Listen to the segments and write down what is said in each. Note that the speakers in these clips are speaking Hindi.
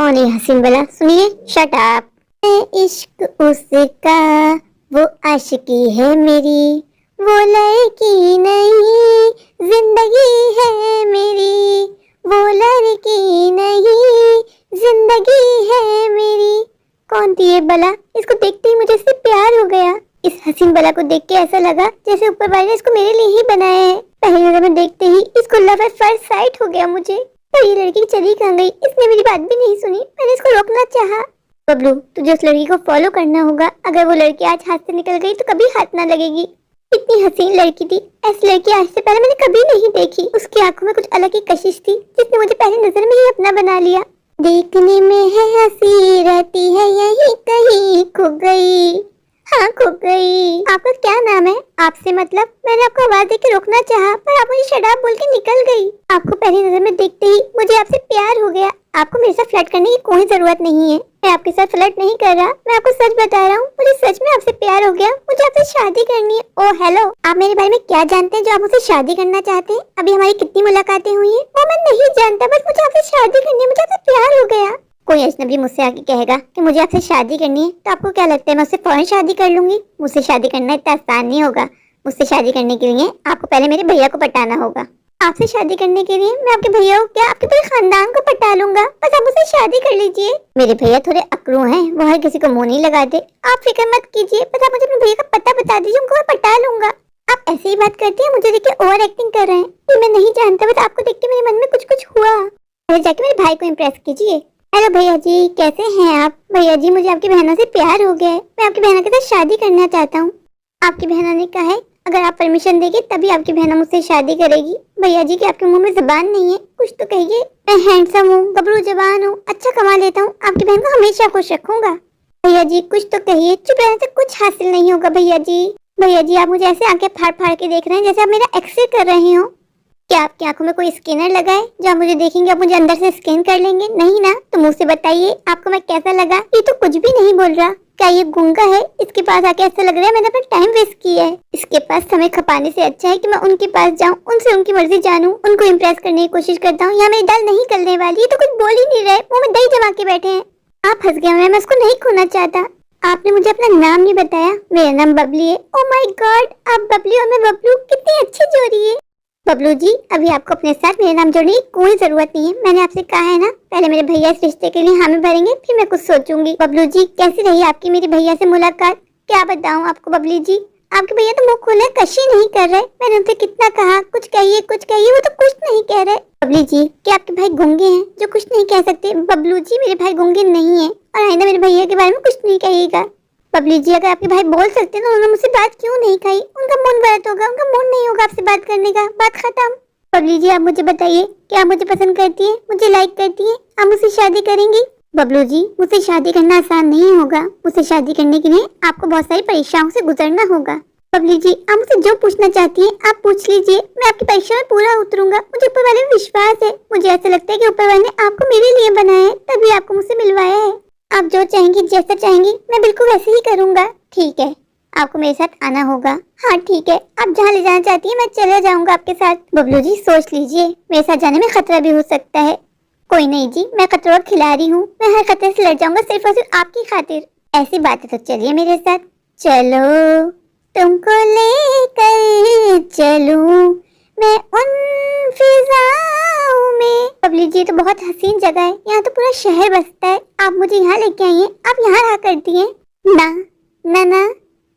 कौन है हसीन वाला? सुनिए, शट अप। इश्क उसका वो आशिकी है मेरी, वो लड़की नहीं जिंदगी है मेरी, वो लड़की नहीं जिंदगी है मेरी। कौन थी ये बला? इसको देखते ही मुझे इससे प्यार हो गया। इस हसीन बला को देख के ऐसा लगा जैसे ऊपर वाले ने इसको मेरे लिए ही बनाया है। पहली नजर में देखते ही इसको लव एट फर्स्ट साइट हो गया मुझे। पर ये लड़की चली कहाँ गई? इसने मेरी बात भी नहीं सुनी। मैंने इसको रोकना चाहा। बबलू, तुझे उस लड़की को फॉलो करना होगा। अगर वो लड़की आज हाथ से निकल गई तो कभी हाथ ना लगेगी। इतनी हसीन लड़की थी, ऐसी लड़की आज से पहले मैंने कभी नहीं देखी। उसकी आंखों में कुछ अलग ही कशिश थी जिसने मुझे पहली नजर में ही अपना बना लिया। देखने में है हंसी, रहती है यही कहीं खो गई। हाँ, खो गई। आपका क्या नाम है? आपसे मतलब? मैंने आपको आवाज देके रोकना चाहा पर आप मुझे शराब बोल के निकल गई। आपको पहली नजर में देखते ही मुझे आपसे प्यार हो गया। आपको मेरे साथ फ्लर्ट करने की कोई जरूरत नहीं है। मैं आपके साथ फ्लर्ट नहीं कर रहा, मैं आपको सच बता रहा हूँ। मुझे सच में आपसे प्यार हो गया। मुझे आपसे शादी करनी है। ओह हेलो, आप मेरे बारे में क्या जानते हैं जो आप मुझसे शादी करना चाहते हैं? अभी हमारी कितनी मुलाकातें हुई है वो मैं नहीं जानता, बस मुझे आपसे शादी करनी है। मुझे आपसे प्यार हो गया। कोई अजनबी मुझसे आके कहेगा कि मुझे आपसे शादी करनी है तो आपको क्या लगता है मैं उससे फौरन शादी कर लूंगी? मुझसे शादी करना इतना आसान नहीं होगा। मुझसे शादी करने के लिए आपको पहले मेरे भैया को पटाना होगा। आपसे शादी करने के लिए मैं आपके भैया को क्या, आपके पूरे खानदान को पटा लूंगा। बस आप मुझसे शादी कर लीजिए। मेरे भैया थोड़े अकड़ू हैं, वो हर किसी को मुंह नहीं लगाते। आप फिक्र मत कीजिए, बस आप मुझे अपने भैया का पता बता दीजिए, उनको मैं पटा लूंगा। आप ऐसे ही बात करती हैं, मुझे देख के ओवर एक्टिंग कर रहे हैं। ये मैं नहीं जानता, बस आपको देख के मेरे मन में कुछ कुछ हुआ। पहले जाके मेरे भाई को इम्प्रेस कीजिए। हेलो भैया जी, कैसे हैं आप? भैया जी, मुझे आपकी बहनों से प्यार हो गया है। मैं आपकी बहनों के साथ शादी करना चाहता हूँ। आपकी बहनों ने कहा है अगर आप परमिशन देंगे तभी आपकी बहना मुझसे शादी करेगी। भैया जी, कि आपके मुंह में जुबान नहीं है? कुछ तो कहिए। मैं हैंडसम हूँ, गबरू जवान हूँ, अच्छा कमा लेता हूँ, आपकी बहन को हमेशा खुश रखूंगा। भैया जी, कुछ तो कहिए। चुप रहने से कुछ हासिल नहीं होगा भैया जी। भैया जी, आप मुझे ऐसे आंखें फाड़ फाड़ के देख रहे हैं जैसे आप मेरा एक्सरे कर रहे हो। क्या आपकी आंखों में कोई स्कैनर लगा है जो आप मुझे देखेंगे, आप मुझे अंदर से स्कैन कर लेंगे? नहीं ना? तो मुंह से बताइए आपको मैं कैसा लगा? ये तो कुछ भी नहीं बोल रहा। क्या ये गूंगा है? इसके पास आके ऐसा लग रहा है मैंने अपना टाइम वेस्ट किया है। इसके पास समय खपाने से अच्छा है कि मैं उनके पास जाऊं, उनसे उनकी मर्जी जानूं, उनको इम्प्रेस करने की कोशिश करता हूँ। यहाँ मेरी दाल नहीं गलने वाली। ये तो कुछ बोल ही नहीं रहे, मुंह में दही जमा के बैठे हैं। आप फंस गए। मैं उसको नहीं खोना चाहता। आपने मुझे अपना नाम नहीं बताया। मेरा नाम बबली है। ओह माय गॉड, आप बबली और मैं बबलू, कितनी अच्छी जोड़ी है। बबलू जी, अभी आपको अपने साथ मेरा नाम जोड़ने की कोई जरूरत नहीं है। मैंने आपसे कहा है ना, पहले मेरे भैया इस रिश्ते के लिए हामी भरेंगे, फिर मैं कुछ सोचूंगी। बबलू जी, कैसी रही आपकी मेरी भैया से मुलाकात? क्या बताऊं आपको बबली जी, आपके भैया तो मुंह खोले कशी नहीं कर रहे। मैंने उनसे कितना कहा कुछ कहिए, वो तो कुछ नहीं कह रहे। बबली जी, क्या आपके भाई गूंगे हैं जो कुछ नहीं कह सकते? बबलू जी, मेरे भाई गूंगे नहीं है और आइंदा मेरे भैया के बारे में कुछ नहीं कहिएगा। बबली जी, अगर आपके भाई बोल सकते तो उन्होंने मुझसे बात क्यों नहीं कही? उनका मूड गलत होगा, उनका मूड नहीं होगा आपसे बात करने का। बात खत्म। बबली जी, आप मुझे बताइए, क्या आप मुझे पसंद करती हैं? मुझे लाइक करती हैं? आप मुझसे शादी करेंगी? बबलू जी, मुझसे शादी करना आसान नहीं होगा। मुझसे शादी करने के लिए आपको बहुत सारी परीक्षाओं से गुजरना होगा। बबली जी, आप मुझसे जो पूछना चाहती हैं आप पूछ लीजिए, मैं आपकी परीक्षा में पूरा उतरूंगा। मुझे ऊपर वाले में विश्वास है। मुझे ऐसा लगता है कि ऊपर वाले ने आपको मेरे लिए बनाया है, तभी आपको मुझसे मिलवाया है। आप जो चाहेंगी, जैसा चाहेंगी, मैं बिल्कुल वैसे ही करूंगा। ठीक है, आपको मेरे साथ आना होगा। हाँ ठीक है, आप जहाँ ले जाना चाहती हैं मैं चले जाऊंगा आपके साथ। बबलू जी, सोच लीजिए, मेरे साथ जाने में खतरा भी हो सकता है। कोई नहीं जी, मैं खतरों का खिलाड़ी हूँ। मैं हर खतरे से लड़ जाऊंगा सिर्फ और सिर्फ आपकी खातिर। ऐसी बात है तो चलिए मेरे साथ। चलो तुमको लेकर चलूं मैं उन फिजाओं में। बबली जी, तो बहुत हसीन जगह है, यहाँ तो पूरा शहर बसता है। आप मुझे यहाँ लेके आई हैं, आप यहाँ रहा करती हैं ना? ना ना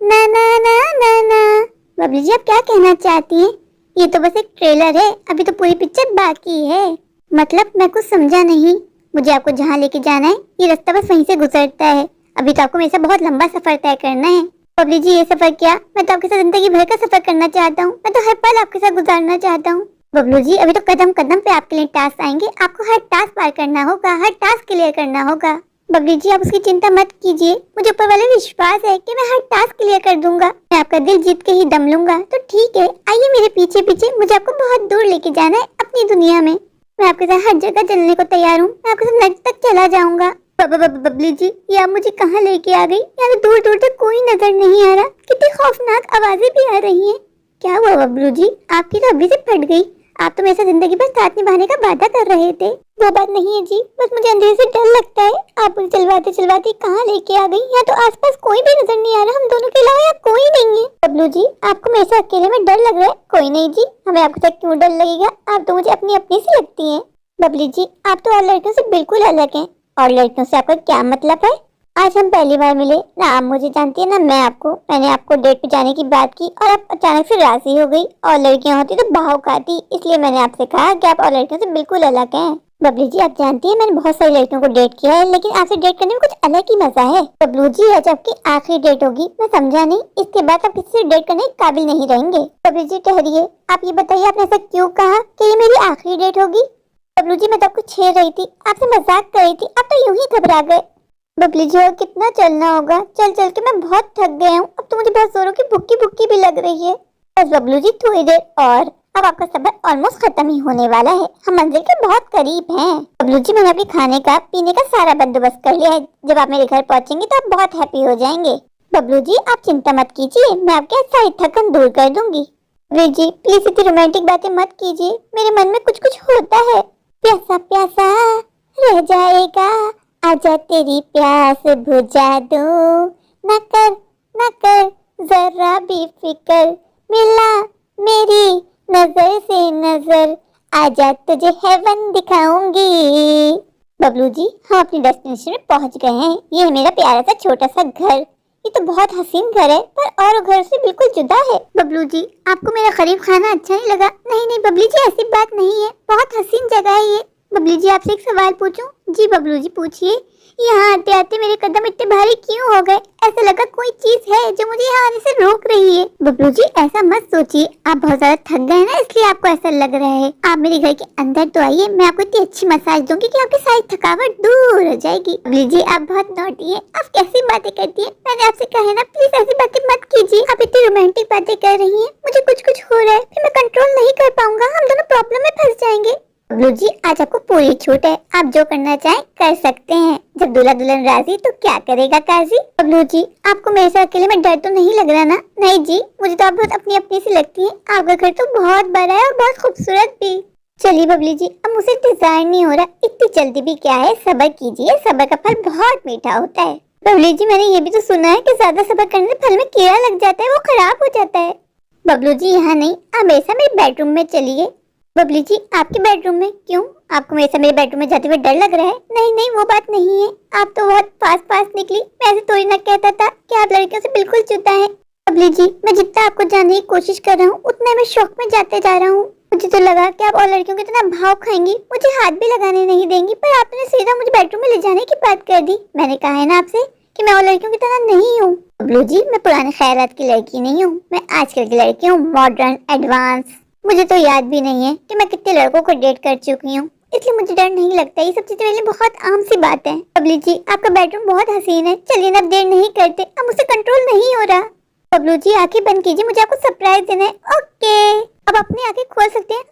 ना ना ना ना ना। बबली जी, आप क्या कहना चाहती हैं? ये तो बस एक ट्रेलर है, अभी तो पूरी पिक्चर बाकी है। मतलब मैं कुछ समझा नहीं। मुझे आपको जहाँ लेके जाना है ये रास्ता बस वहीं से गुजरता है। अभी तो आपको मेरे से बहुत लंबा सफर तय करना है। बबली जी, ये सफर क्या, मैं तो आपके साथ जिंदगी भर का सफर करना चाहता हूँ। मैं तो हर पल आपके साथ गुजारना चाहता हूँ। बबलू जी, अभी तो कदम कदम पे आपके लिए टास्क आएंगे। आपको हर टास्क पार करना होगा, हर टास्क क्लियर करना होगा। बबली जी, आप उसकी चिंता मत कीजिए। मुझे ऊपर वाले विश्वास है कि मैं हर टास्क क्लियर कर दूंगा। मैं आपका दिल जीत के ही दम लूंगा। तो ठीक है, आइए मेरे पीछे पीछे। मुझे आपको बहुत दूर लेके जाना है अपनी दुनिया में। मैं आपके साथ हर जगह चलने को तैयार हूँ। मैं आपके साथ नर्क तक चला जाऊंगा। बबली जी, ये आप मुझे कहाँ लेके आ गई? यहाँ तो दूर दूर तक कोई नजर नहीं आ रहा। कितनी खौफनाक आवाजें भी आ रही हैं। क्या हुआ बबलू जी, आपकी तो अभी से फट गई? आप तो मेरे साथ जिंदगी भर साथ निभाने का वादा कर रहे थे। वो बात नहीं है जी, बस मुझे अंधेरे से डर लगता है। आप मुझे चलवाते चलवाते कहाँ लेके आ गई। यहाँ तो आसपास कोई भी नजर नहीं आ रहा, हम दोनों के अलावा यहाँ कोई नहीं है। बबलू जी, आपको मेरे से अकेले में डर लग रहा है? कोई नहीं जी, हमें आपके साथ क्यों डर लगेगा, आप तो मुझे अपनी अपनी सी लगती है। बबली जी, आप तो और लड़कियों से बिल्कुल अलग हैं। और लड़कियों से आपका क्या मतलब है? आज हम पहली बार मिले ना, आप मुझे जानती है ना मैं आपको। मैंने आपको डेट पे जाने की बात की और आप अचानक से राजी हो गई। और लड़कियां होती तो भाव खाती, इसलिए मैंने आपसे कहा कि आप और लड़कियों से बिल्कुल अलग हैं। बबली जी, आप जानती हैं मैंने बहुत सारी लड़कियों को डेट किया है, लेकिन आपसे डेट करने में कुछ अलग ही मजा है। बबलू जी, आज आपकी आखिरी डेट होगी, मैं समझा नहीं, इसके बाद आप किसी से डेट करने के काबिल नहीं रहेंगे। बबलू जी ठहरिए, आप ये बताइए आपने ऐसा क्यों कहा कि ये मेरी आखिरी डेट होगी? बबलू जी, मैं तो आपको छेड़ रही थी, आपसे मजाक कर रही थी, आप तो यूं ही घबरा गए। बबली जी, और कितना चलना होगा, चल चल के मैं बहुत थक गया हूँ, अब तो मुझे बहुत जोरों की भुक्की भुक्की भी लग रही है। बस बबलू जी, थोड़ी देर और, अब आपका सफर ऑलमोस्ट खत्म ही होने वाला है, हम मंजिल के बहुत करीब हैं। बबलू जी, मैंने आपके खाने का पीने का सारा बंदोबस्त कर लिया है, जब आप मेरे घर पहुँचेंगे तो आप बहुत हैप्पी हो जाएंगे। बबलू जी, आप चिंता मत कीजिए, मैं आपके सारी थकन दूर कर दूंगी। बबलू जी, प्लीज इतनी रोमांटिक बातें मत कीजिए, मेरे मन में कुछ कुछ होता है। प्यासा प्यासा रह जाएगा, आजा तेरी प्यास बुझा दूं, न कर जरा भी फिक्र, मिला मेरी नजर से नजर, आजा तुझे हेवन दिखाऊंगी। बबलू जी, हम अपनी डेस्टिनेशन में पहुंच गए हैं। ये है मेरा प्यारा सा छोटा सा घर। ये तो बहुत हसीन घर है, पर और घर से बिल्कुल जुदा है। बबलू जी, आपको मेरा करीब खाना अच्छा नहीं लगा? नहीं नहीं बबलू जी, ऐसी बात नहीं है, बहुत हसीन जगह है ये। बबलू जी, आपसे एक सवाल पूछूं? जी बबलू जी, पूछिए। यहाँ आते आते मेरे कदम इतने भारी क्यों हो गए? ऐसा लगा कोई चीज है जो मुझे यहाँ आने से रोक रही है। बबलू जी, ऐसा मत सोचिए, आप बहुत ज्यादा थक गए ना, इसलिए आपको ऐसा लग रहा है। आप मेरे घर के अंदर तो आइए, मैं आपको इतनी अच्छी मसाज दूंगी कि आपकी सारी थकावट दूर हो जाएगी। बबलू जी, आप बहुत नॉटी है, आप कैसी बातें करती है? मैंने आपसे कहा है ना, प्लीज ऐसी बातें मत कीजिए। आप इतनी रोमांटिक बातें कर रही है, मुझे कुछ कुछ हो रहा है, फिर मैं कंट्रोल नहीं कर पाऊंगा, हम दोनों प्रॉब्लम में फंस जाएंगे। बबलू जी, आज आपको पूरी छूट है, आप जो करना चाहें कर सकते हैं। जब दूल्हा दुल्हन राजी तो क्या करेगा काजी। बबलू जी, आपको मेरे साथ अकेले में डर तो नहीं लग रहा ना? नहीं जी, मुझे तो आप बहुत अपनी अपनी सी लगती है। आपका घर तो बहुत बड़ा है और बहुत खूबसूरत भी। चलिए बबलू जी, अब मुझे इंतजार नहीं हो रहा, इतनी जल्दी भी क्या है, सब्र कीजिए, सब्र का फल बहुत मीठा होता है। बबलू जी, मैंने ये भी तो सुना है कि ज्यादा सब्र करने से फल में कीड़ा लग जाता है, वो खराब हो जाता है। बबलू जी, यहाँ नहीं, आप ऐसा मेरे बेडरूम में चलिए। बबली जी, आपके बेडरूम में? क्यों, आपको मेरे बेडरूम में जाते हुए डर लग रहा है? नहीं नहीं, वो बात नहीं है, आप तो बहुत पास पास निकली, मैं ऐसे थोड़ी ना कहता था कि आप लड़कियों से बिल्कुल जुदा हैं। बबली जी, मैं जितना आपको जानने की कोशिश कर रहा हूँ उतना मैं शौक में जाते जा रहा हूँ। मुझे तो लगा कि आप और लड़कियों की तरह भाव खाएंगी, मुझे हाथ भी लगाने नहीं देंगी, पर आपने सीधा मुझे बेडरूम में ले जाने की बात कर दी। मैंने कहा है ना आपसे कि मैं और लड़कियों की तरह नहीं हूँ। बबलू जी, मैं पुराने ख्यालात की लड़की नहीं हूँ, मैं आजकल की लड़की हूँ, मॉडर्न, एडवांस। मुझे तो याद भी नहीं है कि मैं कितने लड़कों को डेट कर चुकी हूँ, इसलिए मुझे डर नहीं लगता। ये सब चीजें मेरे लिए बहुत आम सी बात है। बबली जी, आपका बेडरूम बहुत हसीन है, चलिए ना, अब देर नहीं करते, अब मुझसे कंट्रोल नहीं हो रहा। बबलू जी, आंखें बंद कीजिए, मुझे आपको सरप्राइज देना है। ओके, अब अपनी आंखें खोल सकते हैं।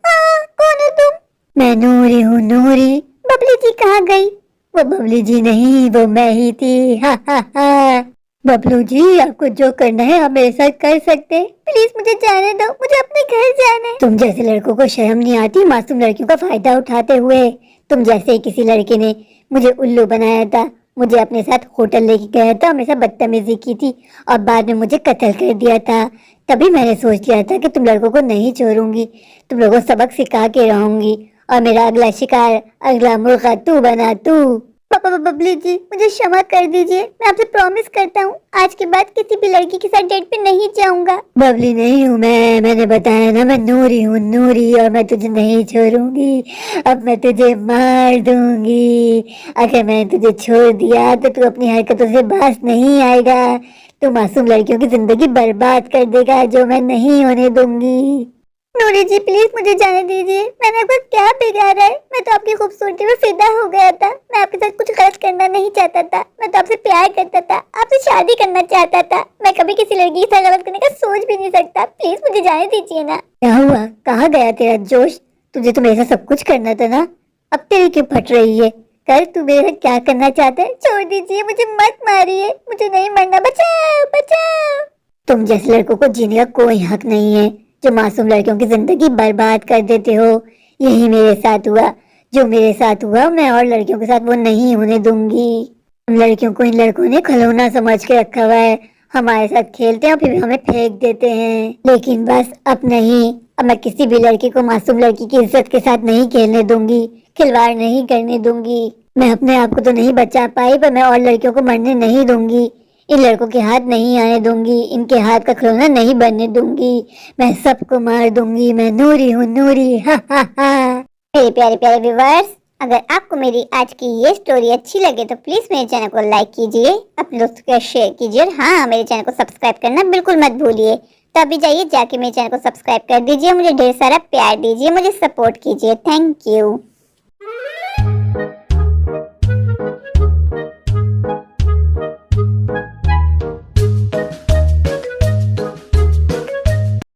कौन हो तुम? मैं नूरी हूँ, नूरी। बबली जी कहाँ गई? वो बबली जी नहीं, वो मैं ही थी। हा हा हा। बबलू जी, आपको जो करना है आप मेरे साथ कर सकते हैं, प्लीज मुझे जाने दो, मुझे अपने घर जाना है। तुम जैसे लड़कों को शर्म नहीं आती मासूम लड़कियों का फायदा उठाते हुए? तुम जैसे ही किसी लड़के ने मुझे उल्लू बनाया था, मुझे अपने साथ होटल लेके गया था, मेरे साथ बदतमीजी की थी और बाद में मुझे कत्ल कर दिया था। तभी मैंने सोच लिया था कि तुम लड़कों को नहीं छोड़ूंगी, तुम लोगों को सबक सिखा के रहूंगी और मेरा अगला शिकार, अगला मुर्गा तू बना तू। बबली जी, मुझे क्षमा कर दीजिए, मैं आपसे प्रॉमिस करता हूँ आज के बाद किसी भी लड़की के साथ डेट पे नहीं जाऊंगा। बबली नहीं हूँ मैंने बताया ना, मैं नूरी हूँ, नूरी, और मैं तुझे नहीं छोड़ूंगी, अब मैं तुझे मार दूंगी। अगर मैंने तुझे छोड़ दिया तो तू अपनी हरकतों से बाज नहीं आएगा, तू मासूम लड़कियों की जिंदगी बर्बाद कर देगा, जो मैं नहीं होने दूंगी। नूरी जी, प्लीज मुझे जाने दीजिए, मैंने आपको क्या बिगाड़ा है? मैं तो आपकी खूबसूरती में फिदा हो गया था, मैं आपके साथ कुछ गलत करना नहीं चाहता था, मैं तो आपसे प्यार करता था, आपसे शादी करना चाहता था, मैं कभी किसी लड़की के साथ गलत करने का सोच भी नहीं सकता, प्लीज मुझे जाने दीजिए ना। क्या हुआ, कहाँ गया तेरा जोश? तुझे तो मेरे साथ सब कुछ करना था ना, अब तेरी क्यों फट रही है? कर, तू मेरे साथ क्या करना चाहता है? छोड़ दीजिए, मुझे मत मारिए, मुझे नहीं मरना, बचाओ बचाओ। तुम जैसे लड़कों को जीने का कोई हक नहीं है, जो मासूम लड़कियों की जिंदगी बर्बाद कर देते हो। यही मेरे साथ हुआ, जो मेरे साथ हुआ मैं और लड़कियों के साथ वो नहीं होने दूंगी। हम लड़कियों को इन लड़कों ने खिलौना समझ के रखा हुआ है, हमारे साथ खेलते हैं और फिर हमें फेंक देते हैं। लेकिन बस अब नहीं, अब मैं किसी भी लड़की को मासूम लड़की की इज्जत के साथ नहीं खेलने दूंगी, खिलवाड़ नहीं करने दूंगी। मैं अपने आप को तो नहीं बचा पाई, पर मैं और लड़कियों को मरने नहीं दूंगी। इन लड़कों के हाथ नहीं आने दूंगी, इनके हाथ का खिलौना नहीं बनने दूंगी। मैं सबको मार दूंगी, मैं नूरी हूँ नूरी, हा हा हा। मेरे प्यारे प्यारे व्यूअर्स, अगर आपको मेरी आज की ये स्टोरी अच्छी लगे तो प्लीज मेरे चैनल को लाइक कीजिए, अपने दोस्तों के साथ शेयर कीजिए और हाँ, मेरे चैनल को सब्सक्राइब करना बिल्कुल मत भूलिए। तो अभी जाइए जाके मेरे चैनल को सब्सक्राइब कर दीजिए, मुझे ढेर सारा प्यार दीजिए, मुझे सपोर्ट कीजिए। Thank you.